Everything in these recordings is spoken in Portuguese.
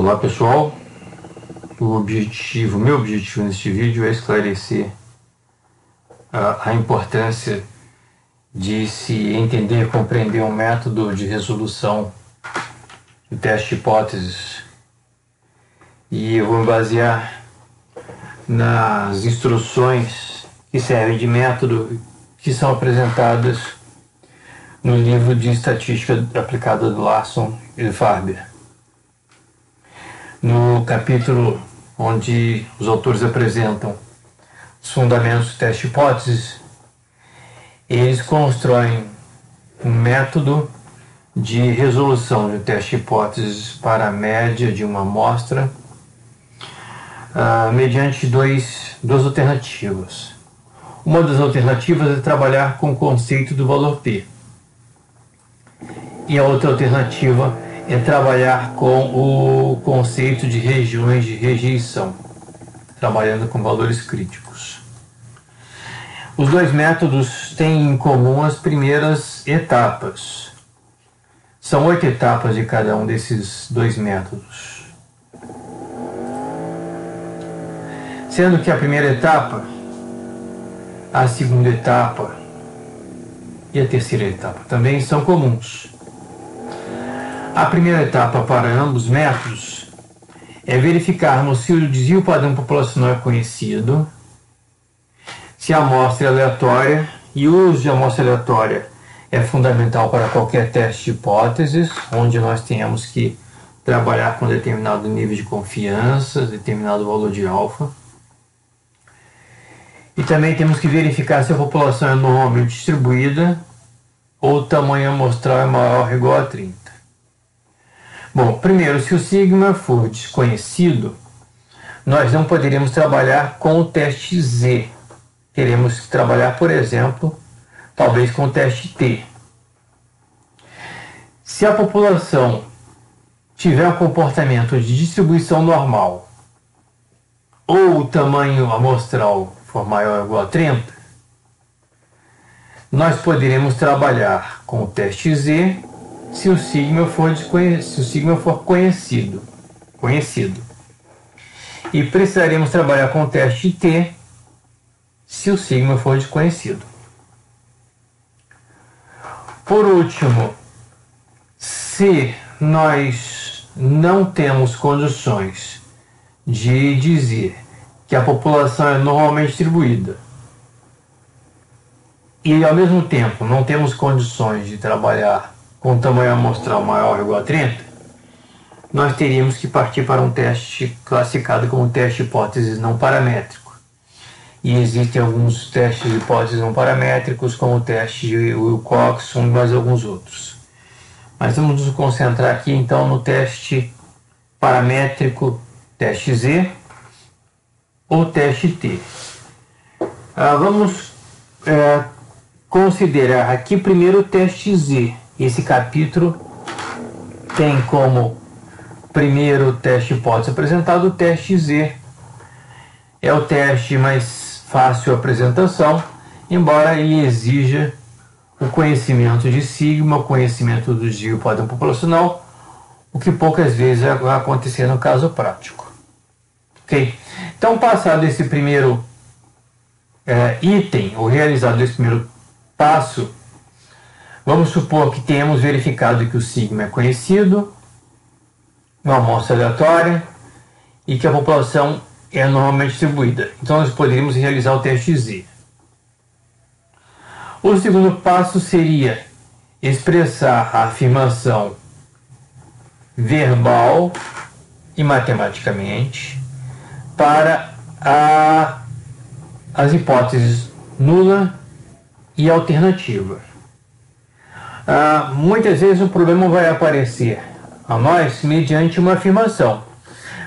Olá pessoal, meu objetivo neste vídeo é esclarecer a importância de se entender e compreender um método de resolução do teste de hipóteses, e eu vou me basear nas instruções que servem de método que são apresentadas no livro de Estatística Aplicada do Larson e Farber. No capítulo onde os autores apresentam os fundamentos do teste de hipóteses, eles constroem um método de resolução de um teste de hipóteses para a média de uma amostra mediante duas alternativas. Uma das alternativas é trabalhar com o conceito do valor P, e a outra alternativa é trabalhar com o conceito de regiões de rejeição, trabalhando com valores críticos. Os dois métodos têm em comum as primeiras etapas. São 8 etapas de cada um desses dois métodos. Sendo que a primeira etapa, a segunda etapa e a terceira etapa também são comuns. A primeira etapa para ambos os métodos é verificarmos se o desvio padrão populacional é conhecido, se a amostra é aleatória, e o uso de amostra aleatória é fundamental para qualquer teste de hipóteses, onde nós tenhamos que trabalhar com determinado nível de confiança, determinado valor de alfa. E também temos que verificar se a população é normalmente distribuída ou o tamanho amostral é maior ou igual a 30. Bom, primeiro, se o sigma for desconhecido, nós não poderíamos trabalhar com o teste Z. Teremos que trabalhar, por exemplo, talvez com o teste T. Se a população tiver um comportamento de distribuição normal ou o tamanho amostral for maior ou igual a 30, nós poderemos trabalhar com o teste Z se o sigma for conhecido. E precisaremos trabalhar com o teste T se o sigma for desconhecido. Por último, se nós não temos condições de dizer que a população é normalmente distribuída e ao mesmo tempo não temos condições de trabalhar com tamanho amostral maior ou igual a 30, nós teríamos que partir para um teste classificado como teste de hipóteses não paramétrico. E existem alguns testes de hipóteses não paramétricos, como o teste de Wilcoxon e mais alguns outros. Mas vamos nos concentrar aqui então no teste paramétrico, teste Z ou teste T. Vamos considerar aqui primeiro o teste Z. Esse capítulo tem como primeiro teste de hipótese apresentado o teste Z. É o teste mais fácil de apresentação, embora ele exija o conhecimento de sigma, o conhecimento do desvio padrão populacional, o que poucas vezes vai acontecer no caso prático. Ok? Então, passado esse primeiro item, ou realizado esse primeiro passo, vamos supor que tenhamos verificado que o sigma é conhecido, uma amostra aleatória, e que a população é normalmente distribuída. Então nós poderíamos realizar o teste Z. O segundo passo seria expressar a afirmação verbal e matematicamente para as hipóteses nula e alternativa. Muitas vezes o problema vai aparecer a nós mediante uma afirmação,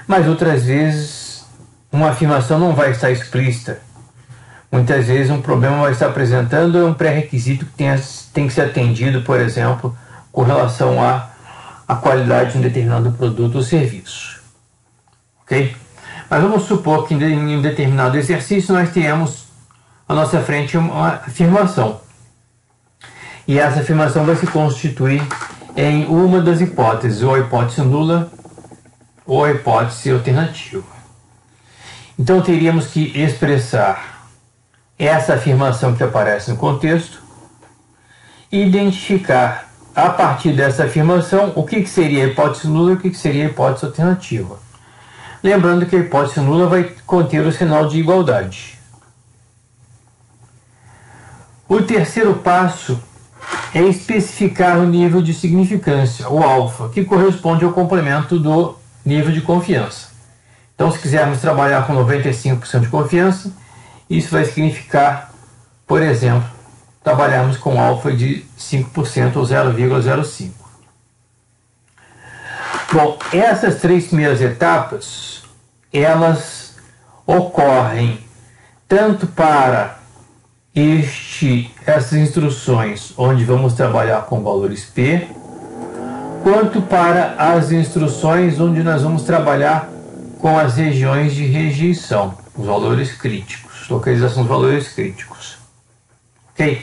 mas outras vezes uma afirmação não vai estar explícita. Muitas vezes um problema vai estar apresentando um pré-requisito que tem que ser atendido, por exemplo, com relação à qualidade de um determinado produto ou serviço. Ok? Mas vamos supor que em um determinado exercício nós tenhamos à nossa frente uma afirmação. E essa afirmação vai se constituir em uma das hipóteses, ou a hipótese nula ou a hipótese alternativa. Então teríamos que expressar essa afirmação que aparece no contexto e identificar a partir dessa afirmação o que seria a hipótese nula e o que seria a hipótese alternativa. Lembrando que a hipótese nula vai conter o sinal de igualdade. O terceiro passo é especificar o nível de significância, o alfa, que corresponde ao complemento do nível de confiança. Então, se quisermos trabalhar com 95% de confiança, isso vai significar, por exemplo, trabalharmos com alfa de 5% ou 0,05. Bom, essas três primeiras etapas, elas ocorrem tanto para essas instruções onde vamos trabalhar com valores P, quanto para as instruções onde nós vamos trabalhar com as regiões de rejeição, os valores críticos, localização dos valores críticos. Ok?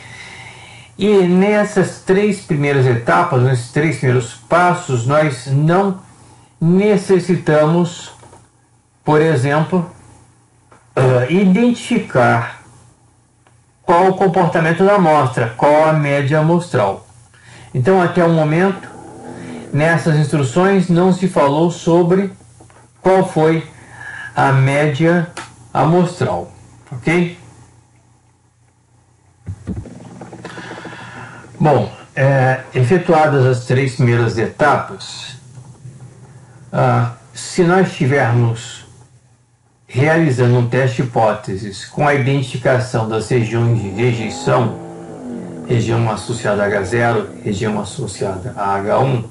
E nessas três primeiras etapas, nesses três primeiros passos, nós não necessitamos, por exemplo, identificar qual o comportamento da amostra, qual a média amostral. Então, até o momento, nessas instruções não se falou sobre qual foi a média amostral, ok? Bom, efetuadas as três primeiras etapas, se nós estivermos realizando um teste de hipóteses com a identificação das regiões de rejeição, região associada a H0, região associada a H1,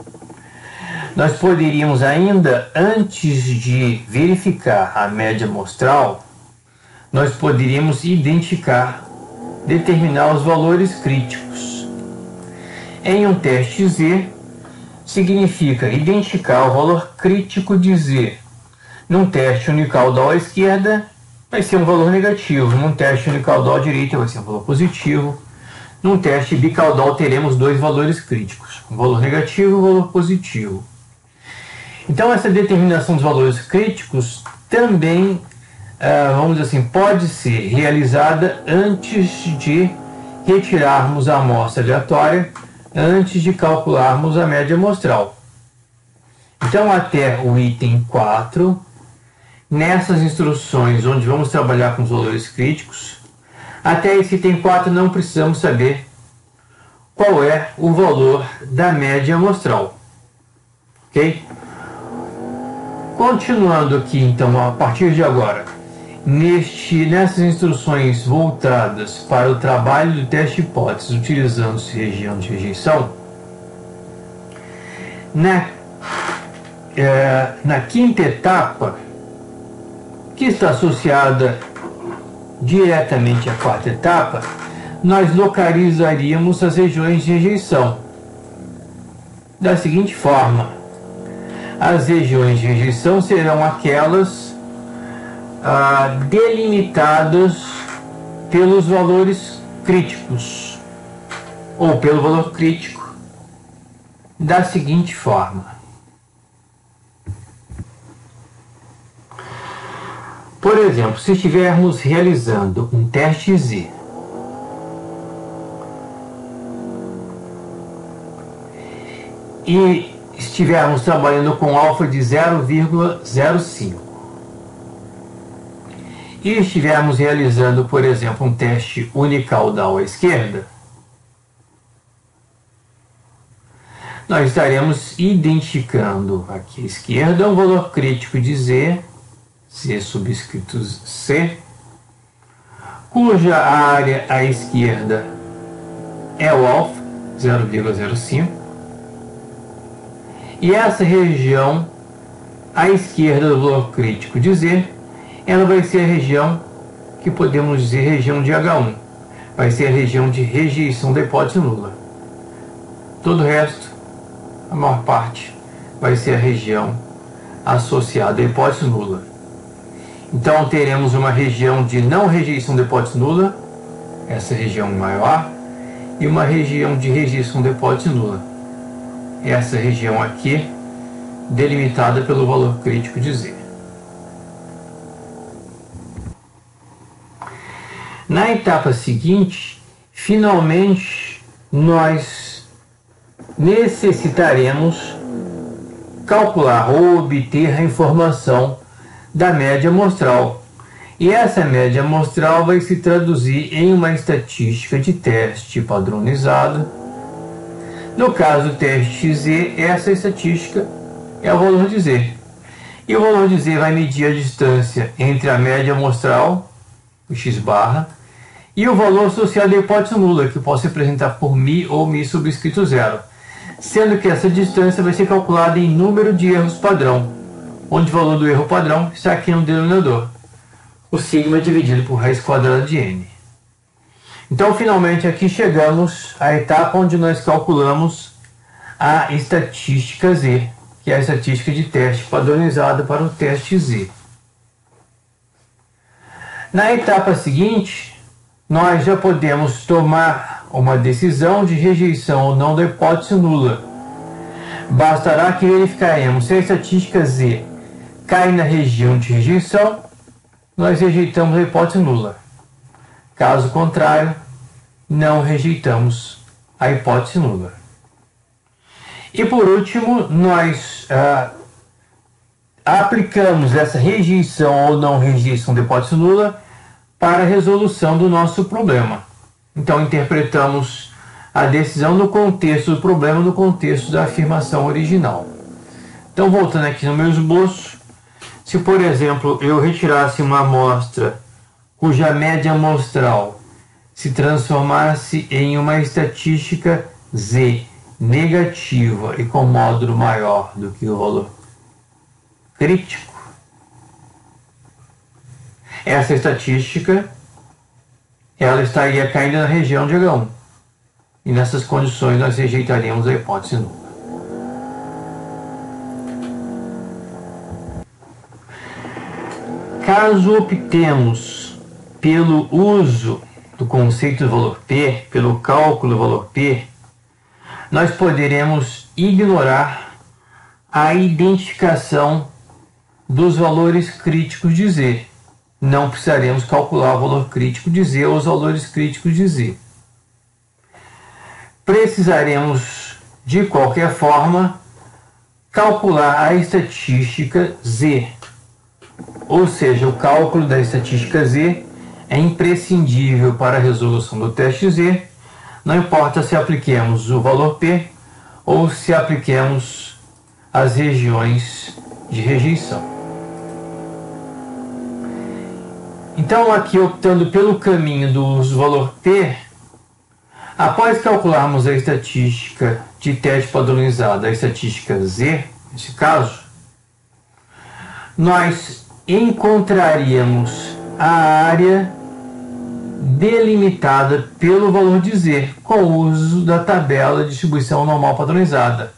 nós poderíamos ainda, antes de verificar a média amostral, nós poderíamos determinar os valores críticos. Em um teste Z, significa identificar o valor crítico de Z. Num teste unicaudal à esquerda, vai ser um valor negativo. Num teste unicaudal à direita, vai ser um valor positivo. Num teste bicaudal, teremos dois valores críticos, um valor negativo e um valor positivo. Então, essa determinação dos valores críticos também, vamos dizer assim, pode ser realizada antes de retirarmos a amostra aleatória, antes de calcularmos a média amostral. Então, até o item 4, nessas instruções onde vamos trabalhar com os valores críticos, até esse item 4 não precisamos saber qual é o valor da média amostral. Ok? Continuando aqui, então, a partir de agora, nessas instruções voltadas para o trabalho do teste de hipóteses, utilizando-se região de rejeição, na quinta etapa, que está associada diretamente à quarta etapa, nós localizaríamos as regiões de rejeição da seguinte forma: as regiões de rejeição serão aquelas delimitadas pelos valores críticos, ou pelo valor crítico, da seguinte forma. Por exemplo, se estivermos realizando um teste Z e estivermos trabalhando com alfa de 0,05 e estivermos realizando, por exemplo, um teste unicaudal à esquerda, nós estaremos identificando aqui à esquerda um valor crítico de Z subscrito C, cuja área à esquerda é o alfa, 0,05, e essa região à esquerda do valor crítico de Z, ela vai ser a região que podemos dizer região de H1, vai ser a região de rejeição da hipótese nula. Todo o resto, a maior parte, vai ser a região associada à hipótese nula. Então teremos uma região de não rejeição da hipótese nula, essa região maior, e uma região de rejeição da hipótese nula, essa região aqui delimitada pelo valor crítico de Z. Na etapa seguinte, finalmente, nós necessitaremos calcular ou obter a informação da média amostral. E essa média amostral vai se traduzir em uma estatística de teste padronizada. No caso do teste Z, essa estatística é o valor de Z. E o valor de Z vai medir a distância entre a média amostral, o x barra, e o valor associado à hipótese nula, que pode se apresentar por μ ou μ subscrito zero, sendo que essa distância vai ser calculada em número de erros padrão, onde o valor do erro padrão está aqui no denominador, o sigma dividido por raiz quadrada de n. Então, finalmente, aqui chegamos à etapa onde nós calculamos a estatística Z, que é a estatística de teste padronizada para o teste Z. Na etapa seguinte, nós já podemos tomar uma decisão de rejeição ou não da hipótese nula. Bastará que verificaremos se a estatística Z cai na região de rejeição, nós rejeitamos a hipótese nula. Caso contrário, não rejeitamos a hipótese nula. E por último, nós aplicamos essa rejeição ou não rejeição da hipótese nula para a resolução do nosso problema. Então, interpretamos a decisão no contexto do problema, no contexto da afirmação original. Então, voltando aqui no meu esboço, se, por exemplo, eu retirasse uma amostra cuja média amostral se transformasse em uma estatística Z negativa e com módulo maior do que o valor crítico, essa estatística ela estaria caindo na região de H1. E nessas condições nós rejeitaríamos a hipótese nula. Caso optemos pelo uso do conceito do valor P, pelo cálculo do valor P, nós poderemos ignorar a identificação dos valores críticos de Z. Não precisaremos calcular o valor crítico de Z ou os valores críticos de Z. Precisaremos, de qualquer forma, calcular a estatística Z. Ou seja, o cálculo da estatística Z é imprescindível para a resolução do teste Z, não importa se apliquemos o valor P ou se apliquemos as regiões de rejeição. Então, aqui optando pelo caminho do uso do valor P, após calcularmos a estatística de teste padronizada, a estatística Z, nesse caso, nós encontraríamos a área delimitada pelo valor de Z, com o uso da tabela de distribuição normal padronizada.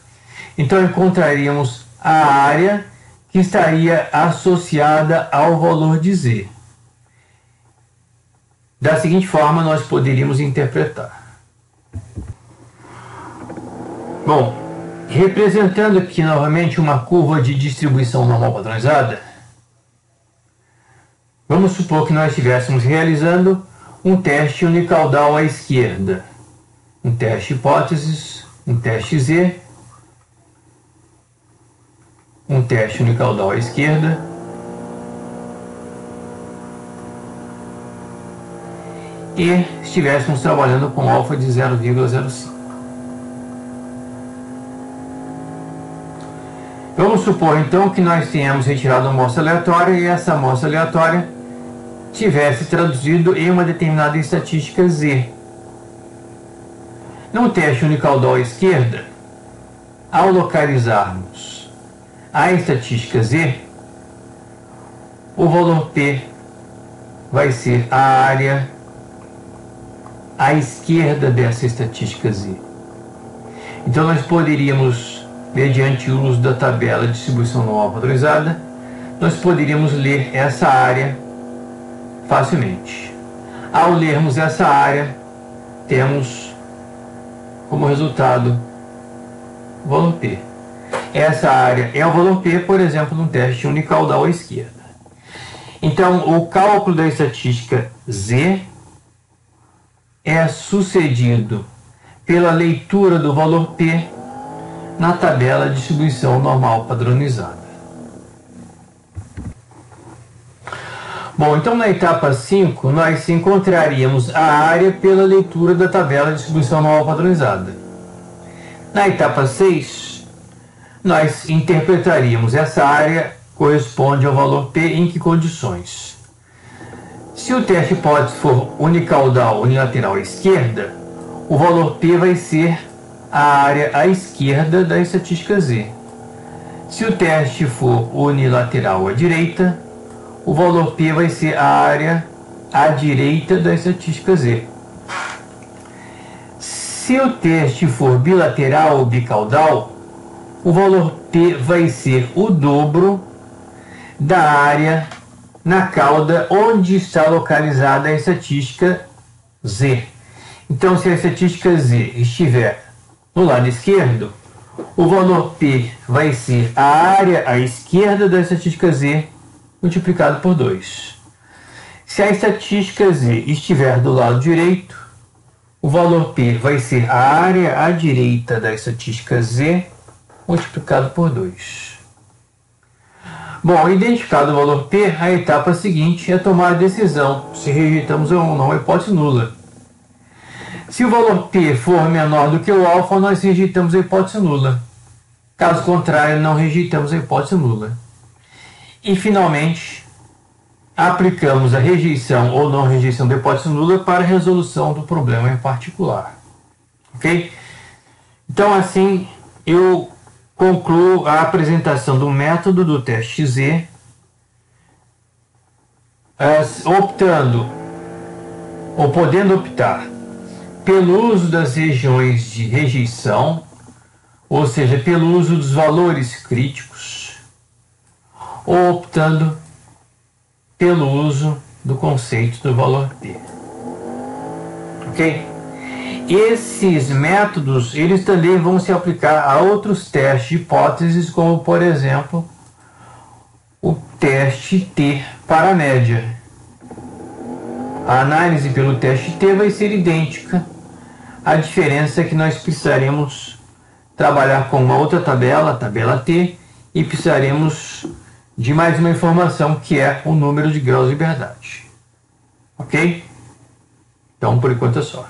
Então, encontraríamos a área que estaria associada ao valor de Z. Da seguinte forma, nós poderíamos interpretar. Bom, representando aqui novamente uma curva de distribuição normal padronizada, vamos supor que nós estivéssemos realizando um teste unicaudal à esquerda, um teste hipóteses, um teste Z, um teste unicaudal à esquerda, e estivéssemos trabalhando com alfa de 0,05. Vamos supor então que nós tenhamos retirado uma amostra aleatória e essa amostra aleatória tivesse traduzido em uma determinada estatística Z. No teste unicaudal à esquerda, ao localizarmos a estatística Z, o valor P vai ser a área à esquerda dessa estatística Z. Então nós poderíamos, mediante o uso da tabela de distribuição normal padronizada, nós poderíamos ler essa área facilmente. Ao lermos essa área, temos como resultado o valor P. essa área é o valor P, por exemplo, num teste unicaudal à esquerda. Então, o cálculo da estatística Z é sucedido pela leitura do valor P na tabela de distribuição normal padronizada. Bom, então na etapa 5, nós encontraríamos a área pela leitura da tabela de distribuição normal padronizada. Na etapa 6, nós interpretaríamos essa área corresponde ao valor P em que condições. Se o teste hipótese for unicaudal unilateral à esquerda, o valor P vai ser a área à esquerda da estatística Z. Se o teste for unilateral à direita, o valor P vai ser a área à direita da estatística Z. Se o teste for bilateral ou bicaudal, o valor P vai ser o dobro da área na cauda onde está localizada a estatística Z. Então, se a estatística Z estiver no lado esquerdo, o valor P vai ser a área à esquerda da estatística Z multiplicado por 2. Se a estatística Z estiver do lado direito, o valor P vai ser a área à direita da estatística Z multiplicado por 2. Bom, identificado o valor P, a etapa seguinte é tomar a decisão se rejeitamos ou não a hipótese nula. Se o valor P for menor do que o alfa, nós rejeitamos a hipótese nula. Caso contrário, não rejeitamos a hipótese nula. E, finalmente, aplicamos a rejeição ou não rejeição da hipótese nula para a resolução do problema em particular. Ok? Então, assim, eu concluo a apresentação do método do teste Z, optando ou podendo optar pelo uso das regiões de rejeição, ou seja, pelo uso dos valores críticos, ou optando pelo uso do conceito do valor P. Ok? Esses métodos, eles também vão se aplicar a outros testes de hipóteses, como, por exemplo, o teste T para a média. A análise pelo teste T vai ser idêntica. A diferença é que nós precisaremos trabalhar com uma outra tabela, a tabela T, e precisaremos de mais uma informação, que é o número de graus de liberdade. Ok? Então, por enquanto é só.